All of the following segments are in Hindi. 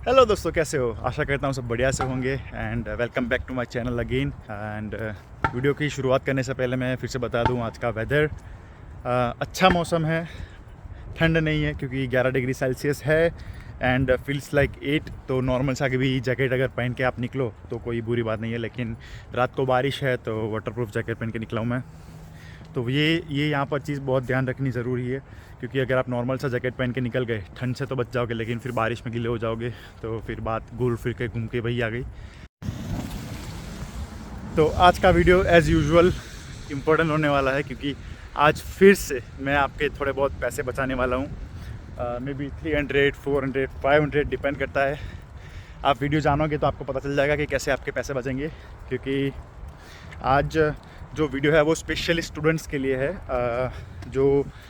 हेलो दोस्तों, कैसे हो? आशा करता हूँ सब बढ़िया से होंगे and welcome back to my channel again. And video की शुरुआत करने से पहले मैं फिर से बता दूँ आज का वेदर अच्छा मौसम है, ठंड नहीं है क्योंकि 11 डिग्री सेल्सियस है एंड फील्स लाइक 8। तो नॉर्मल सा भी जैकेट अगर पहन के आप निकलो तो कोई बुरी बात नहीं है, लेकिन रात को बारिश है तो वाटरप्रूफ जैकेट पहन के निकला हूँ मैं। तो ये यहाँ पर चीज़ बहुत ध्यान रखनी ज़रूरी है क्योंकि अगर आप नॉर्मल सा जैकेट पहन के निकल गए ठंड से तो बच जाओगे, लेकिन फिर बारिश में गीले हो जाओगे तो फिर बात घूम फिर के घूम के वही आ गई। तो आज का वीडियो एज़ यूजुअल इम्पोर्टेंट होने वाला है क्योंकि आज फिर से मैं आपके थोड़े बहुत पैसे बचाने वाला हूँ। मे बी 300, 400, 500 डिपेंड करता है। आप वीडियो जानोगे तो आपको पता चल जाएगा कि कैसे आपके पैसे बचेंगे, क्योंकि आज जो वीडियो है वो स्पेशली स्टूडेंट्स के लिए है जो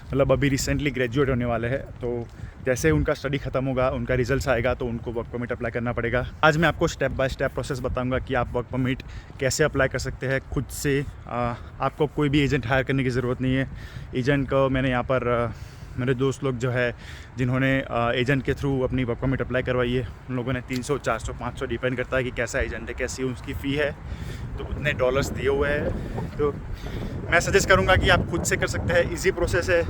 मतलब अभी रिसेंटली ग्रेजुएट होने वाले हैं। तो जैसे उनका स्टडी ख़त्म होगा, उनका रिजल्ट आएगा तो उनको वर्क परमिट अप्लाई करना पड़ेगा। आज मैं आपको स्टेप बाय स्टेप प्रोसेस बताऊंगा कि आप वर्क परमिट कैसे अप्लाई कर सकते हैं खुद से। आपको कोई भी एजेंट हायर करने की ज़रूरत नहीं है। एजेंट को मैंने यहाँ पर मेरे दोस्त लोग जो है जिन्होंने एजेंट के थ्रू अपनी वर्क परमिट अप्लाई करवाई है, उन लोगों ने 300, 400, 500 डिपेंड करता है कि कैसा एजेंट है, कैसी उसकी फ़ी है, तो उतने डॉलर्स दिए हुए हैं। तो मैं सजेस्ट करूँगा कि आप खुद से कर सकते हैं। इजी प्रोसेस है,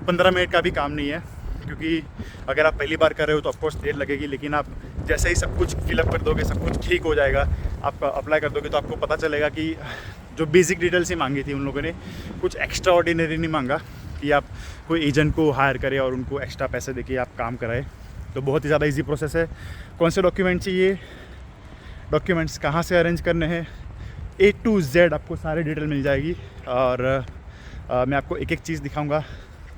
15 मिनट का भी काम नहीं है। क्योंकि अगर आप पहली बार कर रहे हो तो ऑफकोर्स देर लगेगी, लेकिन आप जैसे ही सब कुछ फिलअप कर दोगे, सब कुछ ठीक हो जाएगा, आप अप्लाई कर दोगे तो आपको पता चलेगा कि जो बेसिक डिटेल्स ही मांगी थी उन लोगों ने, कुछ एक्स्ट्रा ऑर्डिनरी नहीं मांगा कि आप कोई एजेंट को हायर करें और उनको एक्स्ट्रा पैसे देके आप काम कराएं। तो बहुत ही ज़्यादा इजी प्रोसेस है। कौन से डॉक्यूमेंट चाहिए, डॉक्यूमेंट्स कहाँ से अरेंज करने हैं, A to Z आपको सारी डिटेल मिल जाएगी। और मैं आपको एक एक चीज़ दिखाऊंगा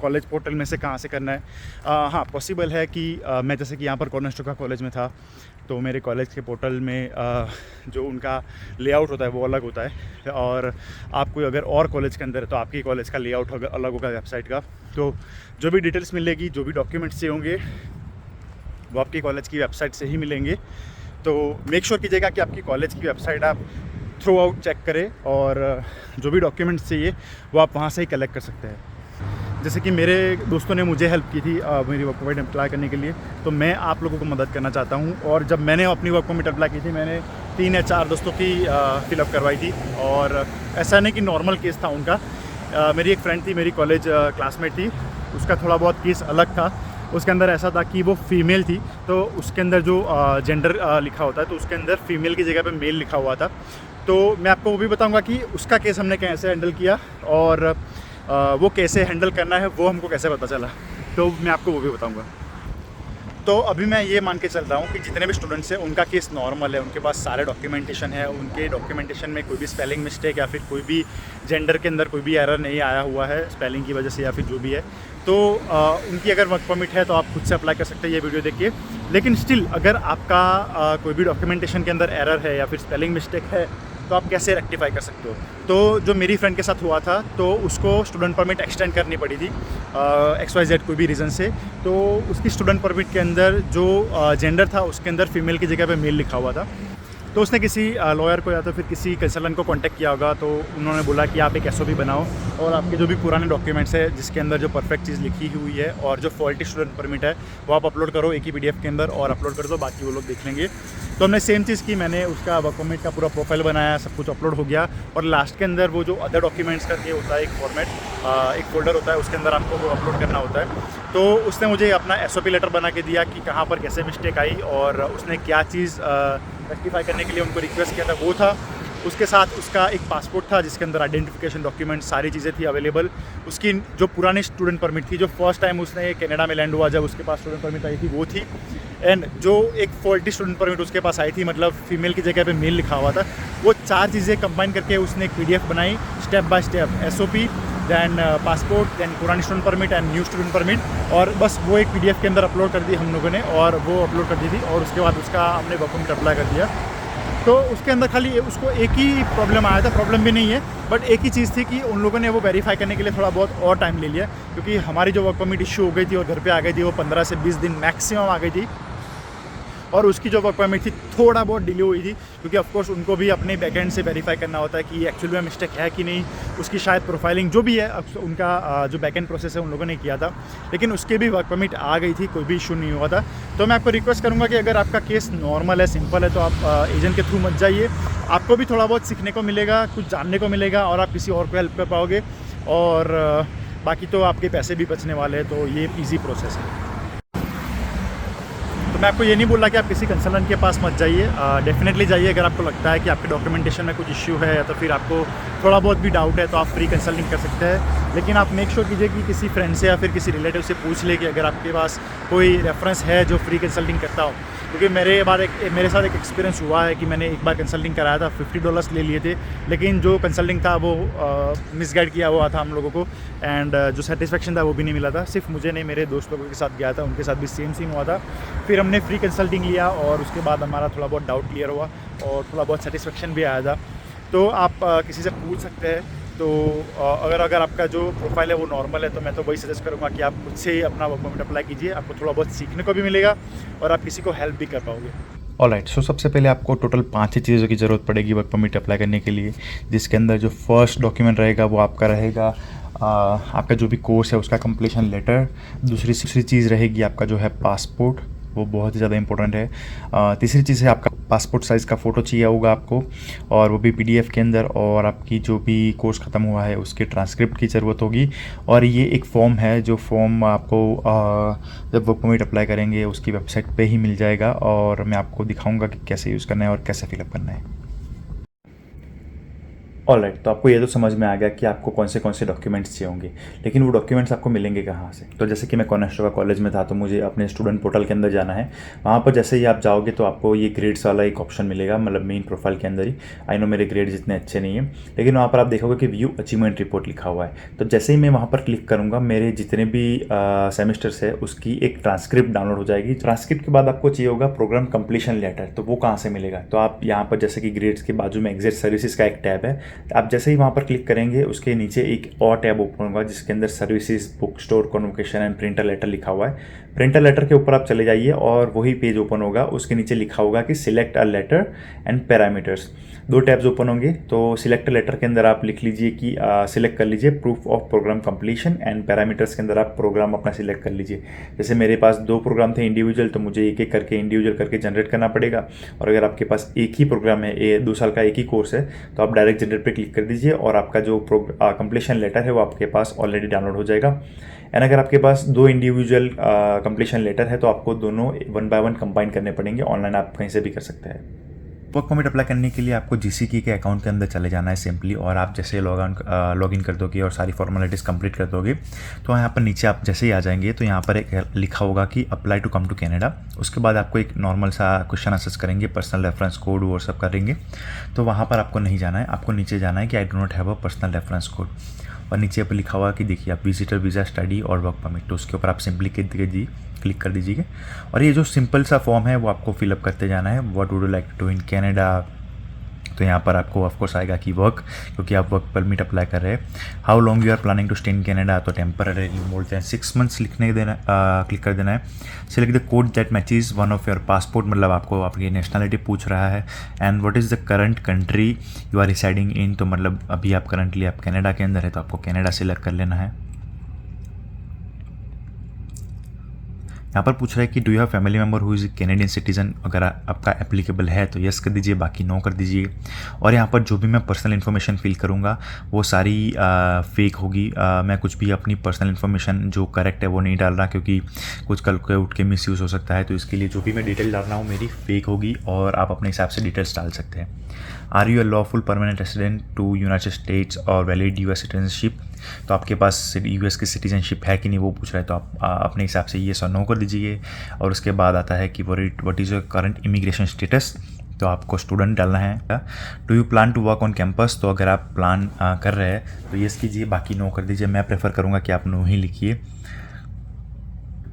कॉलेज पोर्टल में से कहाँ से करना है। हाँ, पॉसिबल है कि मैं जैसे कि यहाँ पर कॉर्नरस्टोन कॉलेज में था तो मेरे कॉलेज के पोर्टल में जो उनका लेआउट होता है वो अलग होता है, और आप कोई अगर और कॉलेज के अंदर है तो आपकी कॉलेज का लेआउट अलग होगा वेबसाइट का। तो जो भी डिटेल्स मिलेगी, जो भी डॉक्यूमेंट्स चाहिए होंगे वो आपकी कॉलेज की वेबसाइट से ही मिलेंगे। तो मेक श्योर कीजिएगा कि आपकी कॉलेज की वेबसाइट आप थ्रू आउट चेक करें और जो भी डॉक्यूमेंट्स चाहिए वो आप वहाँ से ही कलेक्ट कर सकते हैं। जैसे कि मेरे दोस्तों ने मुझे हेल्प की थी मेरी वर्क परमिट अप्लाई करने के लिए, तो मैं आप लोगों को मदद करना चाहता हूँ। और जब मैंने अपनी वर्क परमिट अप्लाई की थी, मैंने 3 या 4 दोस्तों की फिलअप करवाई थी। और ऐसा नहीं कि नॉर्मल केस था उनका। मेरी एक फ्रेंड थी, मेरी कॉलेज क्लासमेट थी, उसका थोड़ा बहुत केस अलग था। उसके अंदर ऐसा था कि वो फीमेल थी, तो उसके अंदर जो जेंडर लिखा होता है तो उसके अंदर फीमेल की जगह पे मेल लिखा हुआ था। तो मैं आपको वो भी बताऊंगा कि उसका केस हमने कैसे हैंडल किया और वो कैसे हैंडल करना है वो हमको कैसे पता चला, तो मैं आपको वो भी बताऊंगा। तो अभी मैं ये मान के चल रहा हूँ कि जितने भी स्टूडेंट्स हैं उनका केस नॉर्मल है, उनके पास सारे डॉक्यूमेंटेशन है, उनके डॉक्यूमेंटेशन में कोई भी स्पेलिंग मिस्टेक या फिर कोई भी जेंडर के अंदर कोई भी एरर नहीं आया हुआ है स्पेलिंग की वजह से या फिर जो भी है। तो उनकी अगर वर्क परमिट है तो आप खुद से अप्लाई कर सकते हैं, ये वीडियो देखिए। लेकिन स्टिल अगर आपका कोई भी डॉक्यूमेंटेशन के अंदर एरर है या फिर स्पेलिंग मिस्टेक है तो आप कैसे रेक्टिफाई कर सकते हो। तो जो मेरी फ्रेंड के साथ हुआ था तो उसको स्टूडेंट परमिट एक्सटेंड करनी पड़ी थी XYZ कोई भी रीज़न से। तो उसकी स्टूडेंट परमिट के अंदर जो जेंडर था उसके अंदर फीमेल की जगह पे मेल लिखा हुआ था। तो उसने किसी लॉयर को या तो फिर किसी कंसल्टेंट को कांटेक्ट किया होगा, तो उन्होंने बोला कि आप एक SOP बनाओ और आपके जो भी पुराने डॉक्यूमेंट्स है जिसके अंदर जो परफेक्ट चीज़ लिखी हुई है और जो फॉल्टी स्टूडेंट परमिट है वो आप अपलोड करो एक ही PDF के अंदर और अपलोड कर दो, बाकी वो लोग देख लेंगे। तो हमने सेम चीज़ की, मैंने उसका वर्क परमिट का पूरा प्रोफाइल बनाया, सब कुछ अपलोड हो गया और लास्ट के अंदर वो जो अदर डॉक्यूमेंट्स करके होता है एक फॉर्मेट, एक फोल्डर होता है, उसके अंदर आपको वो अपलोड करना होता है। तो उसने मुझे अपना SOP लेटर बना के दिया कि कहाँ पर कैसे मिस्टेक आई और उसने क्या चीज़ रेक्टिफाई करने के लिए उनको रिक्वेस्ट किया था वो था। उसके साथ उसका एक पासपोर्ट था जिसके अंदर आइडेंटिफिकेशन डॉक्यूमेंट सारी चीज़ें थी अवेलेबल। उसकी जो पुरानी स्टूडेंट परमिट थी, जो फर्स्ट टाइम उसने कनाडा में लैंड हुआ जब उसके पास स्टूडेंट परमिट आई थी वो थी। एंड जो एक फॉल्टी स्टूडेंट परमिट उसके पास आई थी, मतलब फीमेल की जगह पे मेल लिखा हुआ था, वो 4 चीज़ें कंबाइन करके उसने एक PDF बनाई step by step, SOP, then passport, then पुरानी student permit and new student permit, और बस वो एक PDF के अंदर अपलोड कर दी हम लोगों ने और वो अपलोड कर दी थी। और उसके बाद उसका हमने वर्क परमिट अप्लाई कर दिया। तो उसके अंदर खाली उसको एक ही प्रॉब्लम आया था, प्रॉब्लम भी नहीं है बट एक ही चीज़ थी कि उन लोगों ने वो वेरीफाई करने के लिए थोड़ा बहुत और टाइम ले लिया, क्योंकि हमारी जो वर्क परमिट इशू हो गई थी और घर पे आ गई थी वो 15 से 20 दिन मैक्सिमम आ गई थी। और उसकी जो वर्क परमिट थी थोड़ा बहुत डिले हुई थी, क्योंकि ऑफकोर्स उनको भी अपने बैकएंड से वेरीफाई करना होता है कि एक्चुअली में मिस्टेक है कि नहीं, उसकी शायद प्रोफाइलिंग जो भी है उनका जो बैकएंड प्रोसेस है उन लोगों ने किया था, लेकिन उसके भी वर्क परमिट आ गई थी, कोई भी इशू नहीं हुआ था। तो मैं आपको रिक्वेस्ट करूँगा कि अगर आपका केस नॉर्मल है, सिंपल है, तो आप एजेंट के थ्रू मत जाइए। आपको भी थोड़ा बहुत सीखने को मिलेगा, कुछ जानने को मिलेगा और आप किसी और को हेल्प कर पाओगे, और बाकी तो आपके पैसे भी बचने वाले हैं, तो ये ईजी प्रोसेस है। तो मैं आपको ये नहीं बोल रहा कि आप किसी कंसल्टेंट के पास मत जाइए, डेफिनेटली जाइए अगर आपको लगता है कि आपके डॉक्यूमेंटेशन में कुछ इश्यू है या तो फिर आपको थोड़ा बहुत भी डाउट है, तो आप फ्री कंसल्टिंग कर सकते हैं। लेकिन आप मेक श्योर कीजिए कि किसी फ्रेंड से या फिर किसी रिलेटिव से पूछ ले कि अगर आपके पास कोई रेफरेंस है जो फ्री कंसल्टिंग करता हो, क्योंकि मेरे साथ एक एक्सपीरियंस हुआ है कि मैंने एक बार कंसल्टिंग कराया था, $50 ले लिए थे, लेकिन जो कंसल्टिंग था वो मिसगाइड किया हुआ था हम लोगों को, एंड जो सेटिस्फेक्शन था वो भी नहीं मिला था। सिर्फ मुझे नहीं, मेरे दोस्त लोगों के साथ गया था, उनके साथ भी सेम सीन हुआ था। फिर हमने फ्री कंसल्टिंग लिया और उसके बाद हमारा थोड़ा बहुत डाउट क्लियर हुआ और थोड़ा बहुत सेटिस्फेक्शन भी आया था। तो आप किसी से पूछ सकते हैं। तो अगर आपका जो प्रोफाइल है वो नॉर्मल है, तो मैं तो वही सजेस्ट करूँगा कि आप खुद से ही अपना वर्क परमिट अप्लाई कीजिए, आपको थोड़ा बहुत सीखने को भी मिलेगा और आप किसी को हेल्प भी कर पाओगे। ऑलराइट, सो सबसे पहले आपको टोटल 5 ही चीज़ों की ज़रूरत पड़ेगी वर्क परमिट अप्लाई करने के लिए, जिसके अंदर जो फर्स्ट डॉक्यूमेंट रहेगा वो आपका रहेगा आपका जो भी कोर्स है उसका कंप्लीशन लेटर। दूसरी चीज़ रहेगी आपका जो है पासपोर्ट, वो बहुत ही ज़्यादा इंपॉर्टेंट है। तीसरी चीज़ है आपका पासपोर्ट साइज़ का फ़ोटो चाहिए होगा आपको, और वो भी PDF के अंदर, और आपकी जो भी कोर्स ख़त्म हुआ है उसके ट्रांसक्रिप्ट की ज़रूरत होगी। और ये एक फॉर्म है, जो फॉर्म आपको जब वर्क परमिट अप्लाई करेंगे उसकी वेबसाइट पे ही मिल जाएगा, और मैं आपको दिखाऊंगा कि कैसे यूज़ करना है और कैसे फिलअप करना है। ऑलराइट, तो आपको ये तो समझ में आ गया कि आपको कौन से डॉक्यूमेंट्स चाहिए होंगे, लेकिन वो डॉक्यूमेंट्स आपको मिलेंगे कहाँ से। तो जैसे कि मैं कॉर्नेस्टोवा कॉलेज में था, तो मुझे अपने स्टूडेंट पोर्टल के अंदर जाना है। वहाँ पर जैसे ही आप जाओगे तो आपको ये ग्रेड्स वाला एक ऑप्शन मिलेगा, मतलब मेन प्रोफाइल के अंदर ही। आई नो मेरे ग्रेड्स इतने अच्छे नहीं हैं, लेकिन वहाँ पर आप देखोगे कि व्यू अचीवमेंट रिपोर्ट लिखा हुआ है। तो जैसे ही मैं वहाँ पर क्लिक करूँगा, मेरे जितने भी सेमेस्टर्स है उसकी एक ट्रांसक्रिप्ट डाउनलोड हो जाएगी। ट्रांसक्रिप्ट के बाद आपको चाहिए होगा प्रोग्राम कंप्लीशन लेटर, तो वो कहाँ से मिलेगा। तो आप यहाँ पर जैसे कि ग्रेड्स के बाजू में एग्जिट सर्विसेज का एक टैब है, आप जैसे ही वहाँ पर क्लिक करेंगे उसके नीचे एक और टैब ओपन होगा जिसके अंदर services, book store, convocation and printer letter लिखा हुआ है। प्रिंटर लेटर के ऊपर आप चले जाइए और वही पेज ओपन होगा, उसके नीचे लिखा होगा कि select a letter and parameters. 2 tabs open होंगे। तो सिलेक्ट लेटर के अंदर आप लिख लीजिए कि सिलेक्ट कर लीजिए proof of program completion, and parameters के अंदर आप प्रोग्राम अपना सिलेक्ट कर लीजिए। जैसे मेरे पास 2 प्रोग्राम थे इंडिविजुअल, तो मुझे एक एक करके इंडिविजुअल करके जनरेट करना पड़ेगा। और अगर आपके पास एक ही प्रोग्राम है, 2 साल का एक ही कोर्स है, तो आप डायरेक्ट जनरेट पे क्लिक कर दीजिए और आपका जो कंप्लीशन लेटर है वो आपके पास ऑलरेडी डाउनलोड हो जाएगा। एंड अगर आपके पास 2 इंडिविजुअल कंप्लीशन लेटर है तो आपको दोनों 1 बाय 1 कंबाइन करने पड़ेंगे। ऑनलाइन आप कहीं से भी कर सकते हैं। वर्क परमिट अप्लाई करने के लिए आपको GCK के अकाउंट के अंदर चले जाना है सिंपली, और आप जैसे लॉग इन कर दोगे और सारी फॉर्मेलिटीज़ कंप्लीट कर दोगे, तो यहाँ पर नीचे आप जैसे ही आ जाएंगे तो यहाँ पर एक लिखा होगा कि apply to come to Canada. उसके बाद आपको एक नॉर्मल सा क्वेश्चन आंसर्स करेंगे, पर्सनल रेफरेंस कोड वो सब करेंगे। तो वहाँ पर आपको नहीं जाना है, आपको नीचे जाना है कि I do not have a personal reference code, और नीचे पर लिखा हुआ कि देखिए आप विजिटर वीज़ा, स्टडी और वर्क परमिट, तो उसके ऊपर आप सिंपली क्लिक कर दीजिए। और ये जो सिंपल सा फॉर्म है वो आपको फिलअप करते जाना है। What would you like to do in Canada, तो यहाँ पर आपको ऑफकोर्स आएगा कि वर्क, क्योंकि आप वर्क परमिट अप्लाई कर रहे हैं। How long you are planning to stay in Canada, तो टेम्पररी बोलते हैं, 6 मंथ्स क्लिक कर देना है। Select the code that matches one of your passport, मतलब आपको आपकी नेशनलिटी पूछ रहा है। And what is the current country you are residing in, तो मतलब अभी आप करंटली आप कनाडा के अंदर है तो आपको कनाडा सिलेक्ट कर लेना है। यहाँ पर पूछ रहा है कि do you have family member who is Canadian citizen, अगर आपका एप्लीकेबल है तो यस कर दीजिए, बाकी नो कर दीजिए। और यहाँ पर जो भी मैं पर्सनल इन्फॉर्मेशन फिल करूँगा वो सारी फेक होगी। मैं कुछ भी अपनी पर्सनल इन्फॉर्मेशन जो करेक्ट है वो नहीं डाल रहा, क्योंकि कुछ कल को उठ के मिसयूज़ हो सकता है। तो इसके लिए जो भी मैं डिटेल डाल रहा हूँ मेरी फेक होगी, और आप अपने हिसाब से डिटेल्स डाल सकते हैं। Are you a lawful permanent resident to United States और वैलिड US सिटीजनशिप, तो आपके पास US की सिटीजनशिप है कि नहीं वो पूछ रहा है, तो आप अपने हिसाब से ये नो कर दीजिए। और उसके बाद आता है कि what is your current immigration status, तो आपको स्टूडेंट डालना है। Do you plan to work on campus, तो अगर आप प्लान कर रहे हैं तो यस कीजिए, बाकी नो कर दीजिए। मैं प्रेफर करूँगा कि आप नो ही लिखिए।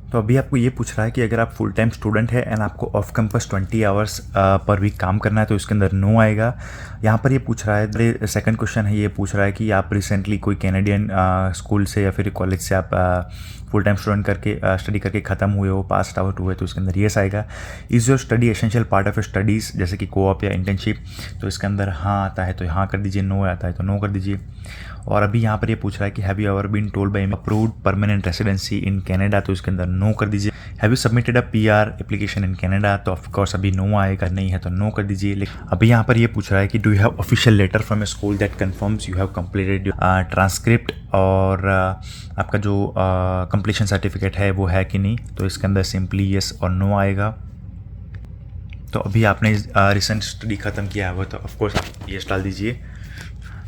तो अभी आपको ये पूछ रहा है कि अगर आप फुल टाइम स्टूडेंट है एंड आपको off campus 20 hours per week काम करना है तो इसके अंदर नो आएगा। यहाँ पर ये पूछ रहा है, सेकंड क्वेश्चन है, ये पूछ रहा है कि आप रिसेंटली कोई कैनेडियन स्कूल से या फिर कॉलेज से आप फुल टाइम स्टूडेंट करके स्टडी करके ख़त्म हुए हो, पास आउट हुए, तो इसके अंदर येस आएगा। Is your study essential part of your studies, जैसे कि कोऑप या इंटर्नशिप, तो इसके अंदर हाँ आता है तो हाँ कर दीजिए, नो आता है तो नो कर दीजिए। और अभी यहाँ पर ये पूछ रहा है कि have you ever been told by approved permanent residency in Canada, तो इसके अंदर नो कर दीजिए। Have you submitted a PR application in Canada, तो ऑफकोर्स अभी नो आएगा, नहीं है तो नो कर दीजिए। लेकिन अभी यहाँ पर ये पूछ रहा है कि do you have official letter from a school that confirms you have completed transcript, और आपका जो कंप्लीशन सर्टिफिकेट है वो है कि नहीं, तो इसके अंदर सिंपली येस और नो आएगा। तो अभी आपने रिसेंट स्टडी ख़त्म किया है तो ऑफकोर्स आप येस डाल दीजिए।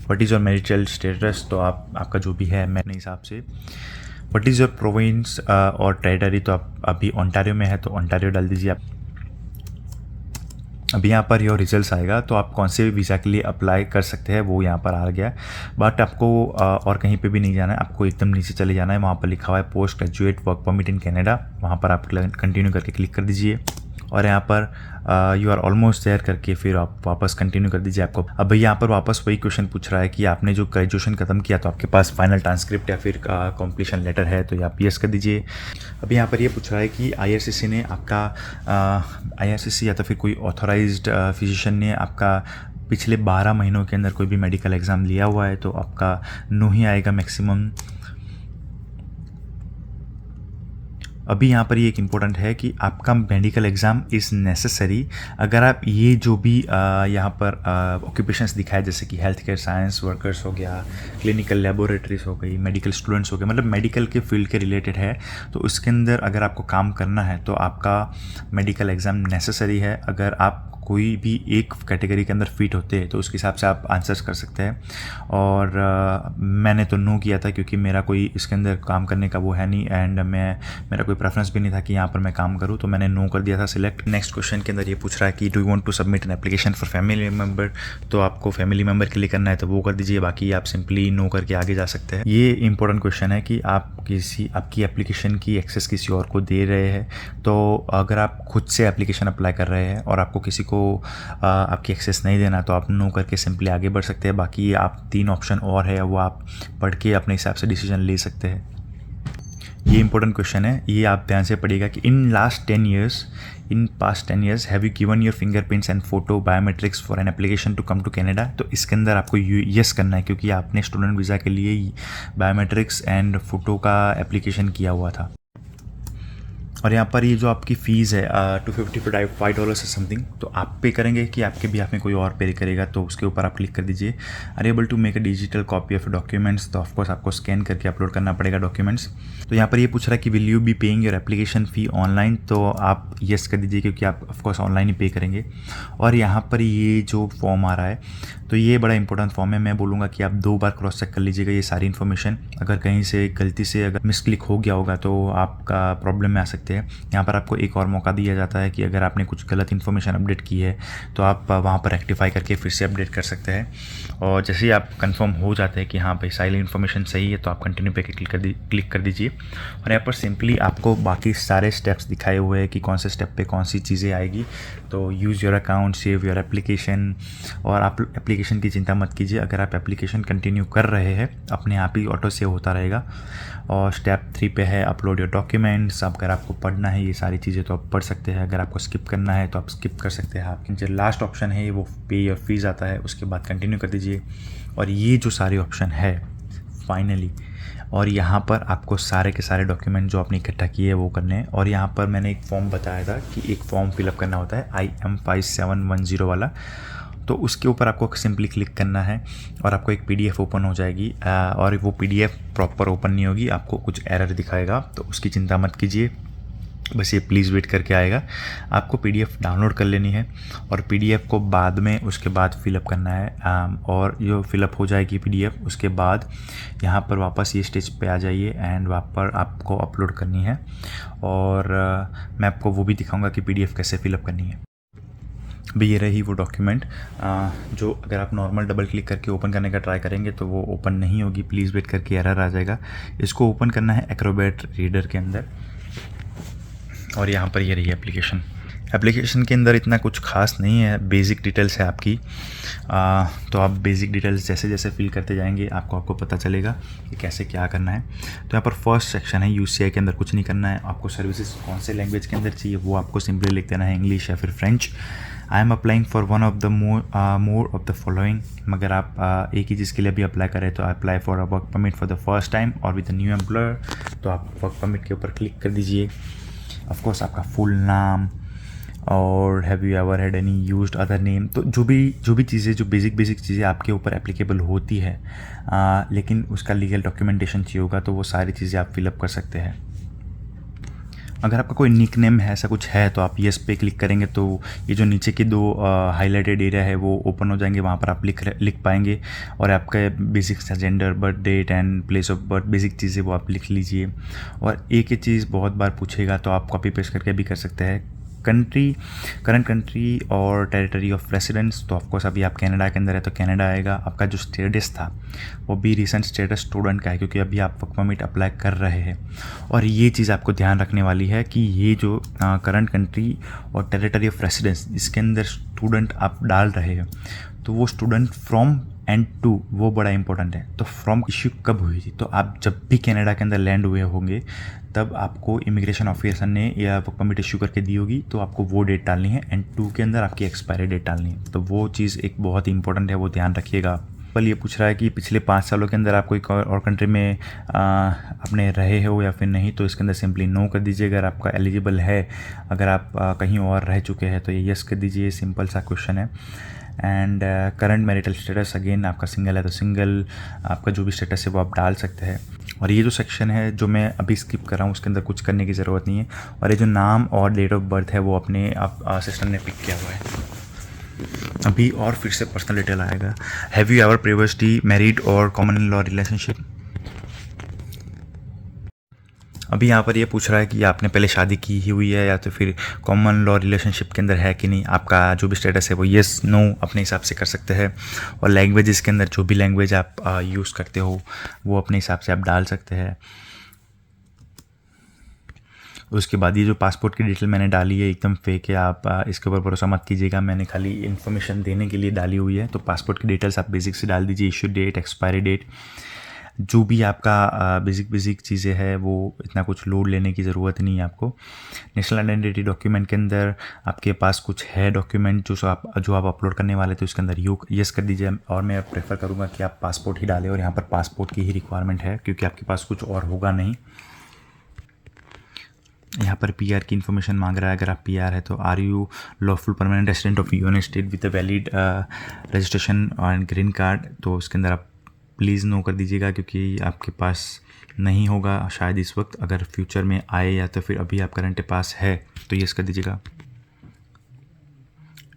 What is your marital status, तो आपका जो भी है मेरे हिसाब से। व्हाट इज़ योर प्रोविंस और टेरिटरी, तो आप अभी ओंटारियो में है तो ओंटारियो डाल दीजिए आप। अभी यहाँ पर योर रिजल्ट्स आएगा तो आप कौन से वीज़ा के लिए अप्लाई कर सकते हैं वो यहाँ पर आ गया। बट आपको और कहीं पे भी नहीं जाना है, आपको एकदम नीचे चले जाना है, वहाँ पर लिखा हुआ है post graduate work permit in Canada, वहाँ पर आप कंटिन्यू करके क्लिक कर दीजिए। और यहाँ पर यू आर ऑलमोस्ट देयर करके फिर आप वापस कंटिन्यू कर दीजिए। आपको अब यहाँ पर वापस वही क्वेश्चन पूछ रहा है कि आपने जो ग्रेजुएशन ख़त्म किया तो आपके पास फाइनल ट्रांसक्रिप्ट या फिर कंप्लीशन लेटर है, तो आप यस कर दीजिए। अभी यहाँ पर ये पूछ रहा है कि IRCC ने आपका IRCC या तो फिर कोई ऑथोराइज्ड फिजिशियन ने आपका पिछले 12 महीनों के अंदर कोई भी मेडिकल एग्ज़ाम लिया हुआ है, तो आपका नो ही आएगा मैक्सिमम। अभी यहाँ पर ये एक इम्पोर्टेंट है कि आपका मेडिकल एग्ज़ाम इज़ नेसेसरी अगर आप ये जो भी यहाँ पर ऑक्यूपेशंस दिखाए, जैसे कि हेल्थ केयर साइंस वर्कर्स हो गया, क्लिनिकल लेबोरेटरीज हो गई, मेडिकल स्टूडेंट्स हो गए, मतलब मेडिकल के फील्ड के रिलेटेड है, तो उसके अंदर अगर आपको काम करना है तो आपका मेडिकल एग्ज़ाम नेसेसरी है। अगर आप कोई भी एक कैटेगरी के अंदर फिट होते हैं तो उसके हिसाब से आप आंसर्स कर सकते हैं। और मैंने तो नो किया था क्योंकि मेरा कोई इसके अंदर काम करने का वो है नहीं, एंड मेरा कोई प्रेफरेंस भी नहीं था कि यहाँ पर मैं काम करूँ, तो मैंने नो कर दिया था सिलेक्ट। नेक्स्ट क्वेश्चन के अंदर ये पूछ रहा है कि do you want to submit an application for family member, तो आपको फैमिली मेम्बर के लिए करना है तो वो कर दीजिए, बाकी आप सिंपली नो करके आगे जा सकते हैं। ये इंपॉर्टेंट क्वेश्चन है कि आप आपकी एप्लीकेशन की एक्सेस किसी और को दे रहे हैं, तो अगर आप खुद से एप्लीकेशन अप्लाई कर रहे हैं और आपको किसी को आपकी एक्सेस नहीं देना तो आप नो करके सिंपली आगे बढ़ सकते हैं। बाकी आप 3 ऑप्शन और है वो आप पढ़ के अपने हिसाब से डिसीजन ले सकते हैं। ये इंपॉर्टेंट क्वेश्चन है, ये आप ध्यान से पढ़िएगा कि in past 10 years have you given your fingerprints and photo biometrics for an application to come to Canada, तो इसके अंदर आपको यस करना है क्योंकि आपने स्टूडेंट वीज़ा के लिए बायोमेट्रिक्स एंड फोटो का एप्लीकेशन किया हुआ था। और यहाँ पर ये जो आपकी फ़ीस है $255 से समथिंग, तो आप पे करेंगे कि आपके भी में कोई और पे करेगा, तो उसके ऊपर आप क्लिक कर दीजिए। Are able to make a digital copy of documents, तो ऑफकोर्स आपको स्कैन करके अपलोड करना पड़ेगा डॉक्यूमेंट्स। तो यहाँ पर ये पूछ रहा है कि will you be paying your application fee online, तो आप येस कर दीजिए क्योंकि आप ऑफकोर्स ऑनलाइन ही पे करेंगे। और यहाँ पर ये जो फॉर्म आ रहा है तो ये बड़ा इंपॉर्टेंट फॉर्म है, मैं बोलूँगा कि आप 2 बार क्रॉस चेक कर लीजिएगा ये सारी इन्फॉर्मेशन। अगर कहीं से गलती से अगर मिसक्लिक हो गया होगा तो आपका प्रॉब्लम में आ सकते हैं। यहाँ पर आपको एक और मौका दिया जाता है कि अगर आपने कुछ गलत इन्फॉर्मेशन अपडेट की है तो आप वहाँ पर रेक्टिफाई करके फिर से अपडेट कर सकते हैं। और जैसे ही आप कंफर्म हो जाते हैं कि हाँ भाई सारी इन्फॉर्मेशन सही है तो आप कंटिन्यू पे क्लिक कर दीजिए। और यहाँ पर सिंपली आपको बाकी सारे स्टेप्स दिखाए हुए हैं कि कौन से स्टेप पे कौन सी चीज़ें आएगी। तो use your account, save your application, और आप एप्लीकेशन की चिंता मत कीजिए, अगर आप एप्लीकेशन कंटिन्यू कर रहे हैं अपने आप ही ऑटो सेव होता रहेगा। और स्टेप 3 पे है अपलोड योर डॉक्यूमेंट्स, अगर आपको पढ़ना है ये सारी चीज़ें तो आप पढ़ सकते हैं, अगर आपको स्किप करना है तो आप स्किप कर सकते हैं। आपके जो लास्ट ऑप्शन है वो पे योर फीस आता है, उसके बाद कंटिन्यू कर दीजिए। और ये जो सारे ऑप्शन है फाइनली, और यहाँ पर आपको सारे के सारे डॉक्यूमेंट जो आपने इकट्ठा किए हैं वो करने हैं। और यहाँ पर मैंने एक फॉर्म बताया था कि एक फॉर्म फिलअप करना होता है IM5710 वाला, तो उसके ऊपर आपको सिंपली क्लिक करना है और आपको एक PDF ओपन हो जाएगी। और वो PDF प्रॉपर ओपन नहीं होगी, आपको कुछ एरर दिखाएगा, तो उसकी चिंता मत कीजिए, बस ये प्लीज़ वेट करके आएगा। आपको PDF डाउनलोड कर लेनी है और PDF को बाद में उसके बाद फिलअप करना है। और जो फिलअप हो जाएगी PDF, उसके बाद यहाँ पर वापस ये स्टेज पे आ जाइए एंड वहाँ पर आपको अपलोड करनी है। और मैं आपको वो भी दिखाऊंगा कि PDF कैसे फिलअप करनी है। भी ये रही वो डॉक्यूमेंट जो अगर आप नॉर्मल डबल क्लिक करके ओपन करने का ट्राई करेंगे तो वो ओपन नहीं होगी, प्लीज़ वेट करके एरर आ जाएगा। इसको ओपन करना है एक्रोबैट रीडर के अंदर। और यहाँ पर ये रही एप्लीकेशन। एप्लीकेशन के अंदर इतना कुछ खास नहीं है, बेसिक डिटेल्स है आपकी। तो आप बेसिक डिटेल्स जैसे जैसे फिल करते जाएंगे आपको पता चलेगा कि कैसे क्या करना है। तो यहाँ पर फर्स्ट सेक्शन है, यूसीआई के अंदर कुछ नहीं करना है आपको। सर्विसेज कौन से लैंग्वेज के अंदर चाहिए वो आपको सिंपली लिख देना है, इंग्लिश या फिर French. I am applying for one of the more of the following. मगर आप एक ही चीज़ के लिए भी अप्लाई करें तो apply for a work permit for the first time और विद द न्यू एम्प्लॉयर, तो आप वर्क परमिट के ऊपर क्लिक कर दीजिए। ऑफकोर्स आपका फुल नाम और have you ever had any used other name, तो जो भी चीज़ें, जो बेसिक चीज़ें आपके ऊपर एप्लीकेबल होती है, लेकिन उसका लीगल डॉक्यूमेंटेशन चाहिए होगा, तो वो सारी चीज़ें आप फिलअप कर सकते हैं। अगर आपका कोई निक नेम है, ऐसा कुछ है, तो आप येस पे क्लिक करेंगे तो ये जो नीचे के 2 हाईलाइटेड एरिया है वो ओपन हो जाएंगे, वहाँ पर आप लिख पाएंगे। और आपका basic gender, birth date and place of birth, basic चीज़ें वो आप लिख लीजिए। और एक ही चीज़ बहुत बार पूछेगा तो आप कॉपी पेस्ट करके भी कर सकते हैं। करंट कंट्री और टेरिटरी ऑफ रेसिडेंस, तो ऑफकोर्स अभी आप कनाडा के अंदर है तो कनाडा आएगा। आपका जो स्टेटस था वो भी रिसेंट स्टेटस स्टूडेंट का है, क्योंकि अभी आप वर्क परमिट अप्लाई कर रहे हैं। और ये चीज़ आपको ध्यान रखने वाली है कि ये जो करंट कंट्री और टेरिटरी ऑफ रेसिडेंस, इसके अंदर स्टूडेंट आप डाल रहे हैं, तो वो स्टूडेंट फ्रॉम एंड टू, वो बड़ा इंपॉर्टेंट है। तो फ्रॉम इश्यू कब हुई थी, तो आप जब भी कनाडा के अंदर लैंड हुए होंगे तब आपको इमिग्रेशन ऑफिसर ने या वर्क परमिट इशू करके दी होगी, तो आपको वो डेट डालनी है। एंड 2 के अंदर आपकी एक्सपायरी डेट डालनी है, तो वो चीज़ एक बहुत ही इंपॉर्टेंट है, वो ध्यान रखिएगा। पर ये पूछ रहा है कि पिछले 5 सालों के अंदर आप कोई और कंट्री में अपने रहे हो या फिर नहीं, तो इसके अंदर सिंपली नो कर दीजिए। अगर आपका एलिजिबल है, अगर आप कहीं और रह चुके हैं तो ये यस कर दीजिए, सिंपल सा क्वेश्चन है। And current marital status, again आपका सिंगल है तो सिंगल, आपका जो भी स्टेटस है वो आप डाल सकते हैं। और ये जो सेक्शन है जो मैं अभी स्किप कर रहा हूँ, उसके अंदर कुछ करने की ज़रूरत नहीं है। और ये जो नाम और डेट ऑफ बर्थ है वो अपने आप सिस्टम ने पिक किया हुआ है। अभी और फिर से पर्सनल डिटेल आएगा। Have you ever previously married और कॉमन इन लॉ रिलेशनशिप। अभी यहाँ पर ये पूछ रहा है कि आपने पहले शादी की ही हुई है या तो फिर कॉमन लॉ रिलेशनशिप के अंदर है कि नहीं। आपका जो भी स्टेटस है वो येस नो अपने हिसाब से कर सकते हैं। और लैंग्वेज के अंदर जो भी लैंग्वेज आप यूज़ करते हो वो अपने हिसाब से आप डाल सकते हैं। उसके बाद ये जो पासपोर्ट की डिटेल मैंने डाली है एकदम फेक है, आप इसके ऊपर भरोसा मत कीजिएगा, मैंने खाली इन्फॉर्मेशन देने के लिए डाली हुई है। तो पासपोर्ट की डिटेल्स आप बेसिक से डाल दीजिए, इशू डेट, एक्सपायरी डेट, जो भी आपका बेसिक चीज़ें हैं वो इतना कुछ लोड लेने की ज़रूरत नहीं है आपको। नेशनल आइडेंटिटी डॉक्यूमेंट के अंदर आपके पास कुछ है डॉक्यूमेंट जो आप अपलोड करने वाले थे, उसके अंदर यस कर दीजिए। और मैं प्रेफर करूँगा कि आप पासपोर्ट ही डालें, और यहाँ पर पासपोर्ट की ही रिक्वायरमेंट है क्योंकि आपके पास कुछ और होगा नहीं। यहाँ पर पीआर की इन्फॉर्मेशन मांग रहा है। अगर आप पीआर है तो are you lawful permanent resident of United State with a valid registration and green card, तो उसके अंदर आप प्लीज़ नो कर दीजिएगा क्योंकि आपके पास नहीं होगा शायद इस वक्त। अगर फ्यूचर में आए या तो फिर अभी आप करंट पास है तो यस कर दीजिएगा।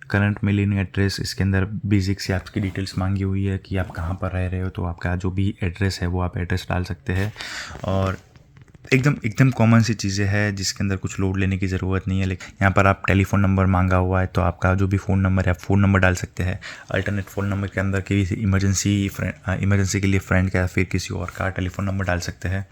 करंट मेलिंग एड्रेस, इसके अंदर बेसिक से आपकी डिटेल्स मांगी हुई है कि आप कहाँ पर रह रहे हो, तो आपका जो भी एड्रेस है वो आप एड्रेस डाल सकते हैं। और एकदम कॉमन सी चीज़ें हैं जिसके अंदर कुछ लोड लेने की ज़रूरत नहीं है। लेकिन यहाँ पर आप टेलीफोन नंबर मांगा हुआ है तो आपका जो भी फ़ोन नंबर है आप फ़ोन नंबर डाल सकते हैं। अल्टरनेट फ़ोन नंबर के अंदर किसी इमरजेंसी के लिए फ्रेंड का या फिर किसी और का टेलीफोन नंबर डाल सकते हैं।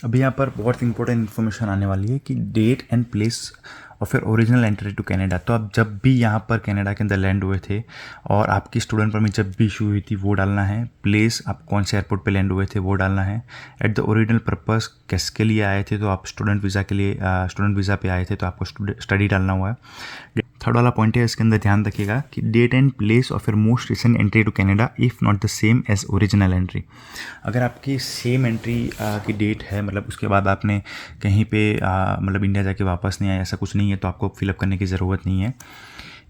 अभी यहाँ पर बहुत इंपॉर्टेंट इन्फॉर्मेशन आने वाली है कि डेट एंड प्लेस और फिर ओरिजिनल एंट्री टू कनाडा। तो आप जब भी यहाँ पर कनाडा के अंदर लैंड हुए थे और आपकी स्टूडेंट परमिट जब भी इशू हुई थी वो डालना है। प्लेस, आप कौन से एयरपोर्ट पे लैंड हुए थे वो डालना है। एट द ओरिजिनल पर्पस, किसके लिए आए थे, तो आप स्टूडेंट वीज़ा के लिए स्टूडेंट वीज़ा पे आए थे तो आपको स्टडी डालना हुआ है। थर्ड वाला पॉइंट है, इसके अंदर ध्यान रखिएगा कि डेट एंड प्लेस और फिर most recent entry to Canada if not the same as original entry. अगर आपकी सेम एंट्री की डेट है, मतलब उसके बाद आपने कहीं पे मतलब इंडिया जाके वापस नहीं आया, ऐसा कुछ नहीं है, तो आपको फिलअप करने की ज़रूरत नहीं है।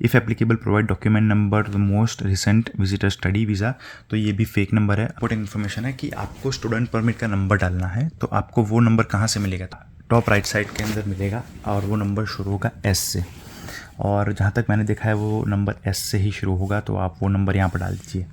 If applicable provide document number the most recent visitor study visa, तो ये भी फेक नंबर है। इंपॉर्टेंट इन्फॉर्मेशन है कि आपको स्टूडेंट परमिट का नंबर डालना है, तो आपको वो नंबर कहाँ से मिलेगा, टॉप राइट साइड के अंदर मिलेगा और वो नंबर शुरू होगा एस से। और जहाँ तक मैंने देखा है वो नंबर एस से ही शुरू होगा, तो आप वो नंबर यहाँ पर डाल दीजिए।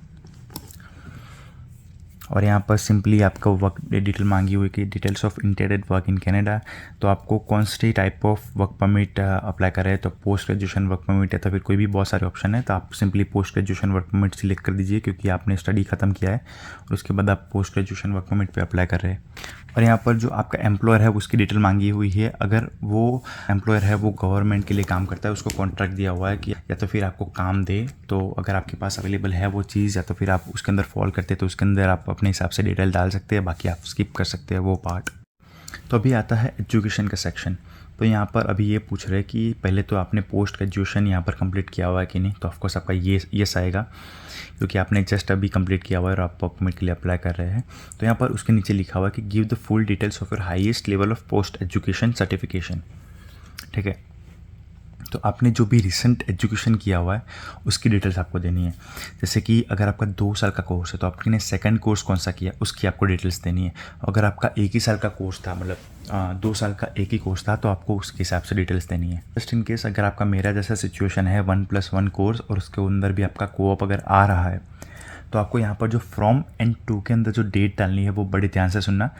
और यहाँ पर सिंपली आपका वर्क डिटेल मांगी हुई कि details of intended work in Canada, तो आपको कौन सी type of work permit apply करें, तो पोस्ट ग्रेजुएशन वर्क परमिट है तो फिर कोई भी बहुत सारे ऑप्शन है, तो आप simply post graduation work permit select कर दीजिए क्योंकि आपने स्टडी ख़त्म किया है और उसके बाद आप पोस्ट ग्रेजुएशन वर्क परमिट पे अप्लाई कर रहे हैं। और यहाँ पर जो आपका एम्प्लॉयर है उसकी डिटेल मांगी हुई है। अगर वो एम्प्लॉयर है वो गवर्नमेंट के लिए काम करता है, उसको कॉन्ट्रैक्ट दिया हुआ है कि या तो फिर आपको काम दे, तो अगर आपके पास अवेलेबल है वो चीज़, या तो फिर आप उसके अंदर फॉल करते हैं तो उसके अंदर आप अपने हिसाब से डिटेल डाल सकते हैं, बाकी आप स्किप कर सकते हैं वो पार्ट। तो अभी आता है एजुकेशन का सेक्शन। तो यहाँ पर अभी ये पूछ रहे हैं कि पहले तो आपने पोस्ट ग्रेजुएशन यहाँ पर कंप्लीट किया हुआ है कि नहीं। तो ऑफकोर्स आपका यस आएगा, क्योंकि आपने जस्ट अभी कंप्लीट किया हुआ है और आप वर्क परमिट के लिए अप्लाई कर रहे हैं। तो यहाँ पर उसके नीचे लिखा हुआ है कि give the full details of your highest level of post education certification. ठीक है, तो आपने जो भी रिसेंट एजुकेशन किया हुआ है उसकी डिटेल्स आपको देनी है। जैसे कि अगर आपका 2 साल का कोर्स है तो आपने सेकंड कोर्स कौन सा किया उसकी आपको डिटेल्स देनी है। अगर आपका 1 ही साल का कोर्स था, मतलब 2 साल का 1 ही कोर्स था, तो आपको उसके हिसाब से डिटेल्स देनी है। जस्ट इन केस अगर आपका मेरा जैसा सिचुएशन है 1+1 कोर्स और उसके अंदर भी आपका कोऑप अगर आ रहा है, तो आपको यहाँ पर जो फ्रॉम एंड टू के अंदर जो डेट डालनी है वो बड़े ध्यान से सुनना।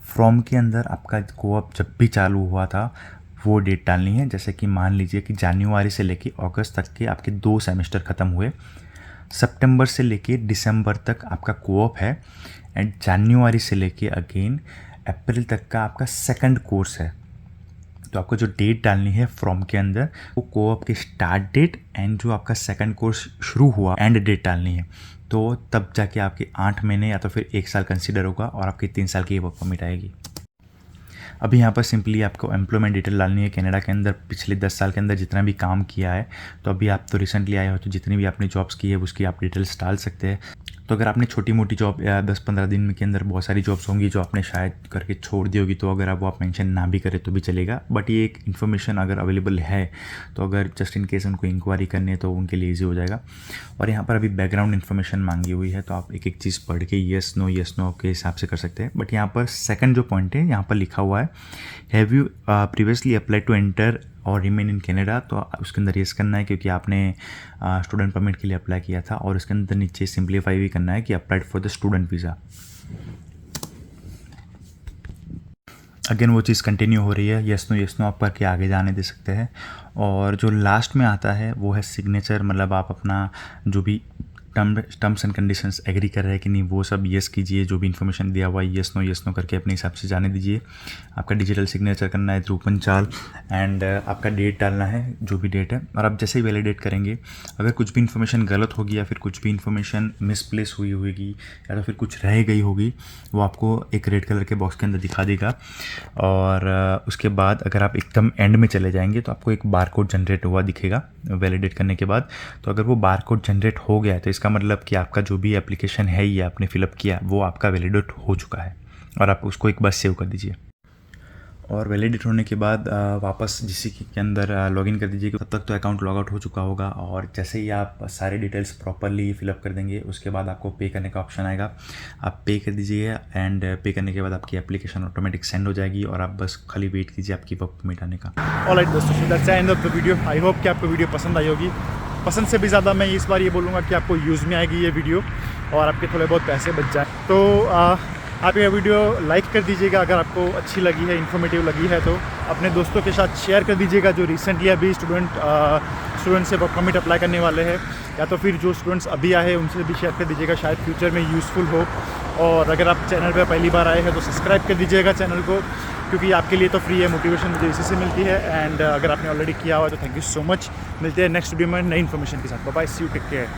फ्रॉम के अंदर आपका कोऑप जब भी चालू हुआ था वो डेट डालनी है। जैसे कि मान लीजिए कि जनवरी से लेके अगस्त तक के आपके 2 सेमेस्टर ख़त्म हुए, सितंबर से लेके दिसंबर तक आपका कोऑप है, एंड जनवरी से लेके अगेन अप्रैल तक का आपका सेकंड कोर्स है। तो आपको जो डेट डालनी है फ्रॉम के अंदर वो कोऑप की स्टार्ट डेट एंड जो आपका सेकंड कोर्स शुरू हुआ एंड डेट डालनी है। तो तब जाके आपके 8 महीने या तो फिर 1 साल कंसिडर होगा और आपकी 3 साल की वर्क परमिट आएगी। अभी यहाँ पर सिंपली आपको एम्प्लॉयमेंट डिटेल डालनी है कनाडा के अंदर पिछले 10 साल के अंदर जितना भी काम किया है। तो अभी आप तो रिसेंटली आए हो तो जितनी भी आपने जॉब्स की है उसकी आप डिटेल्स डाल सकते हैं। तो अगर आपने छोटी मोटी जॉब या 10-15 दिन के अंदर बहुत सारी जॉब्स होंगी जो आपने शायद करके छोड़ दी होगी, तो अगर आप वो आप मेंशन ना भी करें तो भी चलेगा, बट ये एक इन्फॉर्मेशन अगर अवेलेबल है तो अगर जस्ट इन केस उनको इंक्वायरी करनी है तो उनके लिए ईजी हो जाएगा। और यहाँ पर अभी बैकग्राउंड इन्फॉर्मेशन मांगी हुई है, तो आप एक एक चीज़ पढ़ के येस नो के हिसाब से कर सकते हैं। बट यहाँ पर सेकंड जो पॉइंट है यहाँ पर लिखा हुआ है have you previously applied to enter और रिमेन इन कनाडा। तो उसके अंदर येस करना है क्योंकि आपने स्टूडेंट परमिट के लिए अप्लाई किया था, और उसके अंदर नीचे सिंप्लीफाई भी करना है कि applied for the student visa. Again वो चीज़ कंटिन्यू हो रही है, येस नो आप करके आगे जाने दे सकते हैं। और जो लास्ट में आता है वो है सिग्नेचर, मतलब आप अपना जो भी टर्म्स एंड कंडीशंस एग्री कर रहे हैं कि नहीं वो सब येस कीजिए। जो भी इन्फॉर्मेशन दिया हुआ है येस नो करके अपने हिसाब से जाने दीजिए। आपका डिजिटल सिग्नेचर करना है थ्रू पंचाल, एंड आपका डेट डालना है जो भी डेट है। और आप जैसे ही वैलिडेट करेंगे अगर कुछ भी इन्फॉर्मेशन गलत होगी या फिर कुछ भी इन्फॉर्मेशन मिसप्लेस हुई होगी या तो फिर कुछ रह गई होगी, वो आपको एक रेड कलर के बॉक्स के अंदर दिखा देगा। और उसके बाद अगर आप एकदम एंड में चले जाएंगे तो आपको एक बारकोड जनरेट हुआ दिखेगा वैलिडेट करने के बाद। तो अगर वो बारकोड जनरेट हो गया तो इसका मतलब कि आपका जो भी एप्लीकेशन है ये आपने फिलअप किया वो आपका वैलिडेट हो चुका है, और आप उसको एक बार सेव कर दीजिए। और वैलिडेट होने के बाद वापस जीसी के अंदर लॉगिन कर दीजिए। तब तक तो अकाउंट लॉग आउट हो चुका होगा, और जैसे ही आप सारे डिटेल्स प्रॉपरली फिलअप कर देंगे उसके बाद आपको पे करने का ऑप्शन आएगा। आप पे कर दीजिए, एंड पे करने के बाद आपकी एप्लीकेशन ऑटोमेटिक सेंड हो जाएगी और आप बस खाली वेट कीजिए आपकी वर्क परमिट आने का। ऑलराइट दोस्तों, so that's the end of the video. I hope कि आपको वीडियो पसंद आई होगी। पसंद से भी ज़्यादा मैं इस बार ये बोलूँगा कि आपको यूज़ में आएगी ये वीडियो और आपके थोड़े बहुत पैसे बच जाए। तो आप ये वीडियो लाइक कर दीजिएगा अगर आपको अच्छी लगी है, इन्फॉर्मेटिव लगी है। तो अपने दोस्तों के साथ शेयर कर दीजिएगा जो रिसेंटली अभी स्टूडेंट से वर्क परमिट अप्लाई करने वाले हैं, या तो फिर जो स्टूडेंट्स अभी आए हैं उनसे भी शेयर कर दीजिएगा, शायद फ्यूचर में यूज़फुल हो। और अगर आप चैनल पर पहली बार आए हैं तो सब्सक्राइब कर दीजिएगा चैनल को, क्योंकि आपके लिए तो फ्री है, मोटिवेशन मुझे इसी से मिलती है। एंड अगर आपने ऑलरेडी किया हुआ है तो थैंक यू सो मच। मिलते हैं नेक्स्ट वीडियो में नई इन्फॉर्मेशन के साथ। Bye bye, see you, take care.